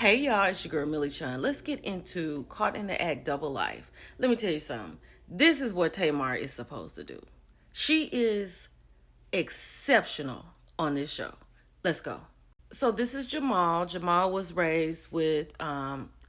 Hey y'all, it's your girl Millie Chun. Let's get into Caught in the Act Double Life. Let me tell you something. This is what Tamar is supposed to do. She is exceptional on this show. Let's go. So this is Jamal. Jamal was raised with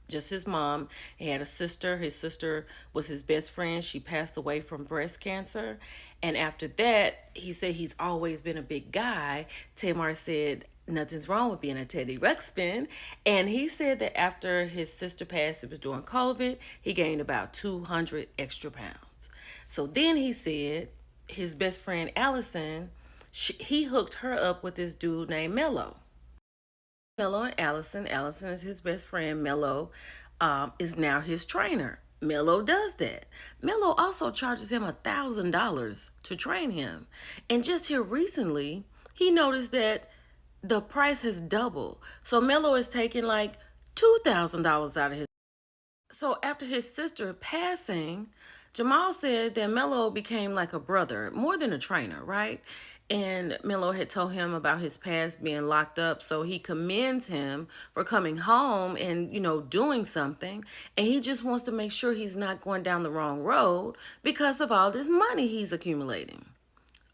just his mom. He had a sister. His sister was his best friend. She passed away from breast cancer. And after that, he said he's always been a big guy. Tamar said nothing's wrong with being a Teddy Ruxpin. And he said that after his sister passed, it was during COVID, he gained about 200 extra pounds. So then he said his best friend Allison, he hooked her up with this dude named Melo. Melo and Allison. Allison is his best friend. Melo is now his trainer. Melo does that. Melo also charges him $1,000 to train him. And just here recently, he noticed that the price has doubled. So Melo is taking like $2,000 out of his. So after his sister passing, Jamal said that Melo became like a brother, more than a trainer, right? And Melo had told him about his past being locked up, so he commends him for coming home and, doing something. And he just wants to make sure he's not going down the wrong road because of all this money he's accumulating.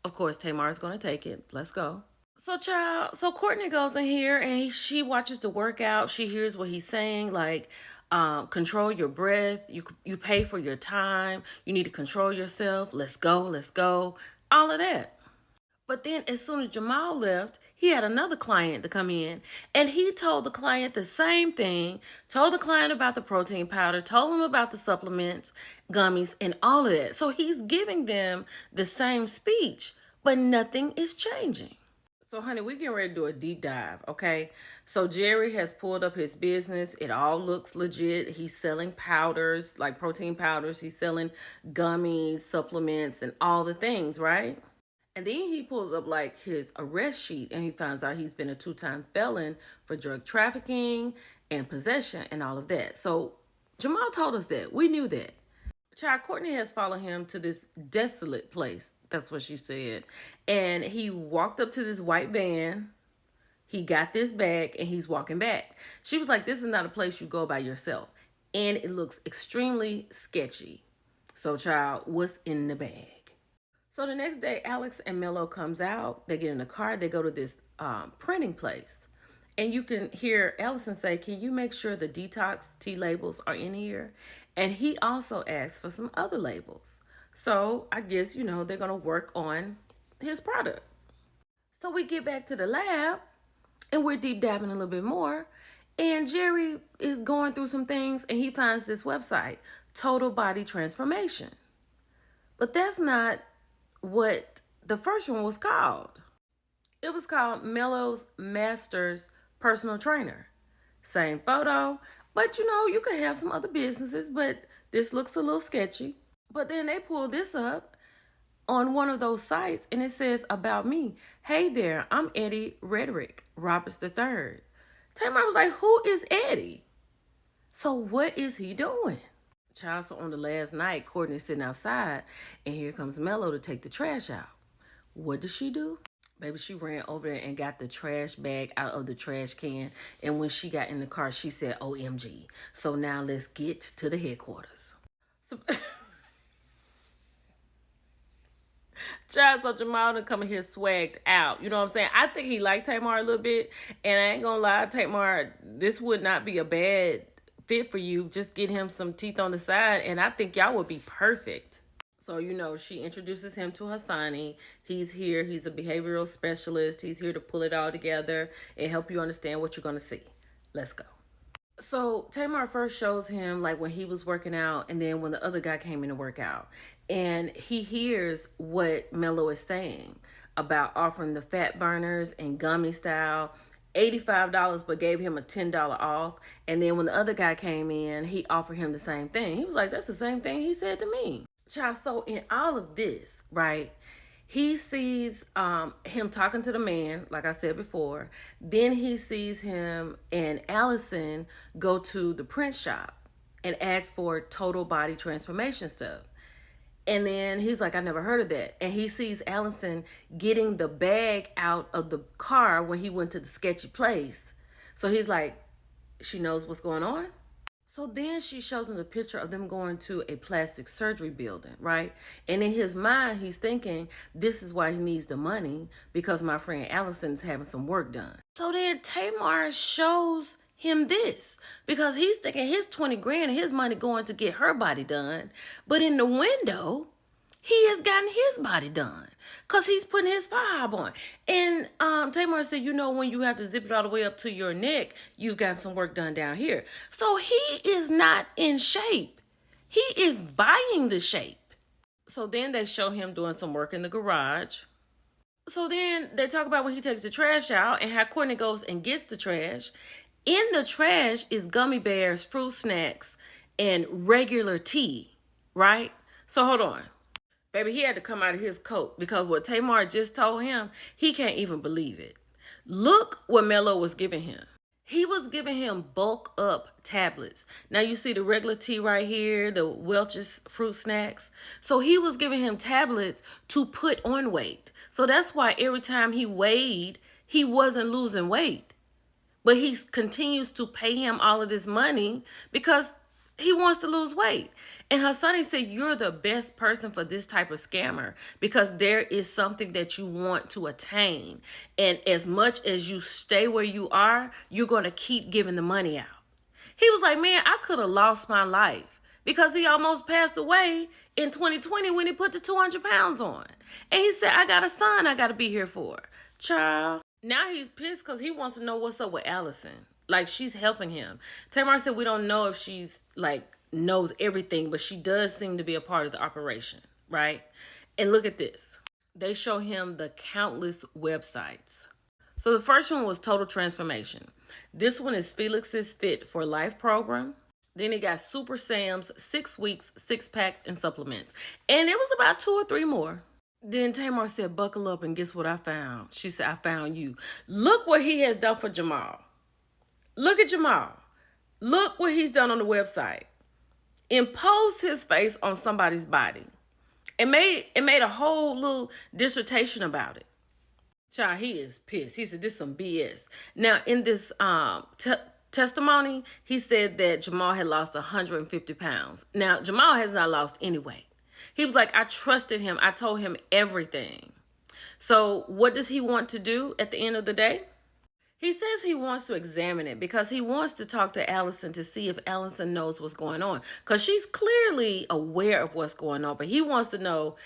Of course, Tamar is going to take it. Let's go. So Courtney goes in here and she watches the workout. She hears what he's saying, like, control your breath. You pay for your time. You need to control yourself. Let's go. All of that. But then as soon as Jamal left, he had another client to come in and he told the client the same thing, told the client about the protein powder, told him about the supplements, gummies, and all of that. So he's giving them the same speech, but nothing is changing. So, honey, we getting ready to do a deep dive, okay? So, Jerry has pulled up his business. It all looks legit. He's selling powders, like protein powders. He's selling gummies, supplements, and all the things, right? And then he pulls up like his arrest sheet and he finds out he's been a 2-time felon for drug trafficking and possession and all of that. So, Jamal told us that. We knew that. Child, Courtney has followed him to this desolate place. That's what she said. And he walked up to this white van. He got this bag and he's walking back. She was like, this is not a place you go by yourself. And it looks extremely sketchy. So, child, what's in the bag? So the next day, Alex and Melo comes out. They get in the car. They go to this printing place. And you can hear Allison say, can you make sure the detox tea labels are in here? And he also asked for some other labels. So I guess, they're going to work on his product. So we get back to the lab and we're deep diving a little bit more. And Jerry is going through some things and he finds this website, Total Body Transformation. But that's not what the first one was called. It was called Melo's Master's Personal Trainer. Same photo, but you could have some other businesses, but this looks a little sketchy. But then they pull this up on one of those sites and it says about me. Hey there, I'm Eddie Rederick Roberts III. Tamar was like, who is Eddie? So what is he doing? Child, so on the last night, Courtney's sitting outside, and here comes Melo to take the trash out. What did she do? Baby, she ran over there and got the trash bag out of the trash can, and when she got in the car, she said, OMG. So now let's get to the headquarters. So, child, so Jamal done come in here swagged out. You know what I'm saying? I think he liked Tamar a little bit, and I ain't gonna lie, Tamar, this would not be a bad fit for you. Just get him some teeth on the side and I think y'all would be perfect. So she introduces him to Hassani. He's here. He's a behavioral specialist. He's here to pull it all together and help you understand what you're going to see. Let's go. So Tamar first shows him like when he was working out and then when the other guy came in to work out, and he hears what Melo is saying about offering the fat burners and gummy style, $85, but gave him a $10 off. And then when the other guy came in, he offered him the same thing. He was like, that's the same thing he said to me. Child, so in all of this, right, he sees him talking to the man, like I said before. Then he sees him and Allison go to the print shop and ask for total body transformation stuff. And then he's like, I never heard of that. And he sees Allison getting the bag out of the car when he went to the sketchy place. So he's like, She knows what's going on. So then she shows him the picture of them going to a plastic surgery building, right? And in his mind, he's thinking, this is why he needs the money, because my friend Allison is having some work done. So then Tamar shows him this, because he's thinking his 20 grand and his money going to get her body done. But in the window, he has gotten his body done because he's putting his fob on. And Tamar said, you know, when you have to zip it all the way up to your neck, you got some work done down here. So he is not in shape. He is buying the shape. So then they show him doing some work in the garage. So then they talk about when he takes the trash out and how Courtney goes and gets the trash. In the trash is gummy bears, fruit snacks, and regular tea, right? So hold on. Baby, he had to come out of his coat because what Tamar just told him, he can't even believe it. Look what Melo was giving him. He was giving him bulk up tablets. Now you see the regular tea right here, the Welch's fruit snacks. So he was giving him tablets to put on weight. So that's why every time he weighed, he wasn't losing weight. But he continues to pay him all of this money because he wants to lose weight. And Hassani said, you're the best person for this type of scammer because there is something that you want to attain. And as much as you stay where you are, you're going to keep giving the money out. He was like, man, I could have lost my life because he almost passed away in 2020 when he put the 200 pounds on. And he said, I got a son I got to be here for. Child. Now he's pissed because he wants to know what's up with Allison. Like, she's helping him. Tamar said we don't know if she's, like, knows everything, but she does seem to be a part of the operation, right? And look at this. They show him the countless websites. So the first one was Total Transformation. This one is Felix's Fit for Life program. Then he got Super Sam's 6 weeks, 6 packs, and supplements. And it was about 2 or 3 more. Then Tamar said, buckle up and guess what I found? She said, I found you. Look what he has done for Jamal. Look at Jamal. Look what he's done on the website. Imposed his face on somebody's body. It made a whole little dissertation about it. Child, he is pissed. He said, this is some BS. Now, in this testimony, he said that Jamal had lost 150 pounds. Now, Jamal has not lost any weight. He was like, I trusted him. I told him everything. So what does he want to do at the end of the day? He says he wants to examine it because he wants to talk to Allison to see if Allison knows what's going on. Because she's clearly aware of what's going on. But he wants to know,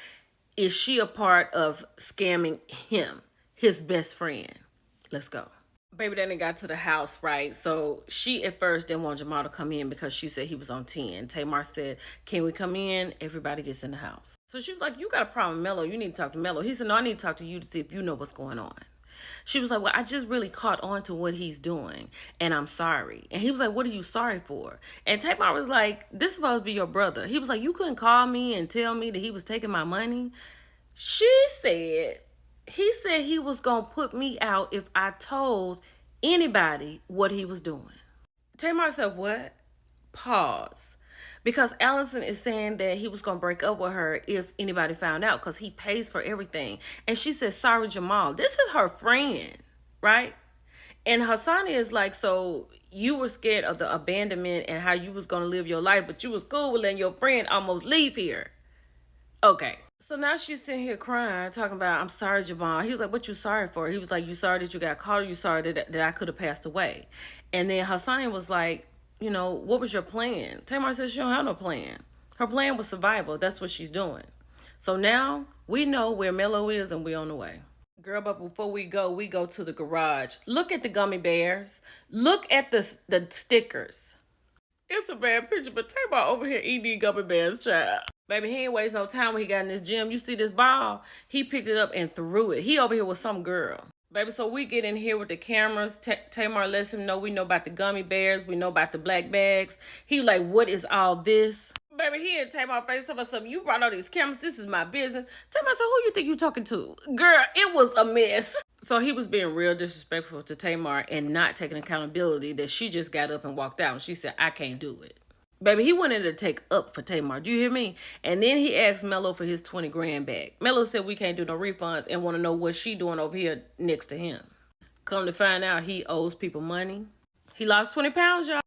is she a part of scamming him, his best friend? Let's go. Baby, then they got to the house, right? So she at first didn't want Jamal to come in because she said he was on 10. Tamar said, can we come in? Everybody gets in the house. So she was like, you got a problem with Melo. You need to talk to Melo. He said, no, I need to talk to you to see if you know what's going on. She was like, well, I just really caught on to what he's doing, and I'm sorry. And he was like, what are you sorry for? And Tamar was like, this is supposed to be your brother. He was like, you couldn't call me and tell me that he was taking my money? He said he was going to put me out if I told anybody what he was doing. Tamar said, what? Pause. Because Allison is saying that he was going to break up with her if anybody found out because he pays for everything. And she said, sorry, Jamal. This is her friend, right? And Hassani is like, so you were scared of the abandonment and how you was going to live your life, but you was cool with letting your friend almost leave here. Okay. So now she's sitting here crying, talking about, I'm sorry, Jamal. He was like, what you sorry for? He was like, you sorry that you got caught, or you sorry that I could have passed away? And then Hassani was like, you know, what was your plan? Tamar said she don't have no plan. Her plan was survival. That's what she's doing. So now we know where Melo is and we're on the way. Girl, but before we go to the garage. Look at the gummy bears. Look at the stickers. It's a bad picture, but Tamar over here eating these gummy bears, child. Baby, he ain't waste no time when he got in this gym. You see this ball? He picked it up and threw it. He over here with some girl. Baby, so we get in here with the cameras. Tamar lets him know we know about the gummy bears. We know about the black bags. He like, what is all this? Baby, he and Tamar face talking about something. You brought all these cameras. This is my business. Tamar said, who you think you talking to? Girl, it was a mess. So he was being real disrespectful to Tamar and not taking accountability that she just got up and walked out. And she said, I can't do it. Baby, he wanted to take up for Tamar. Do you hear me? And then he asked Melo for his 20 grand back. Melo said we can't do no refunds and want to know what she doing over here next to him. Come to find out, he owes people money. He lost 20 pounds, y'all.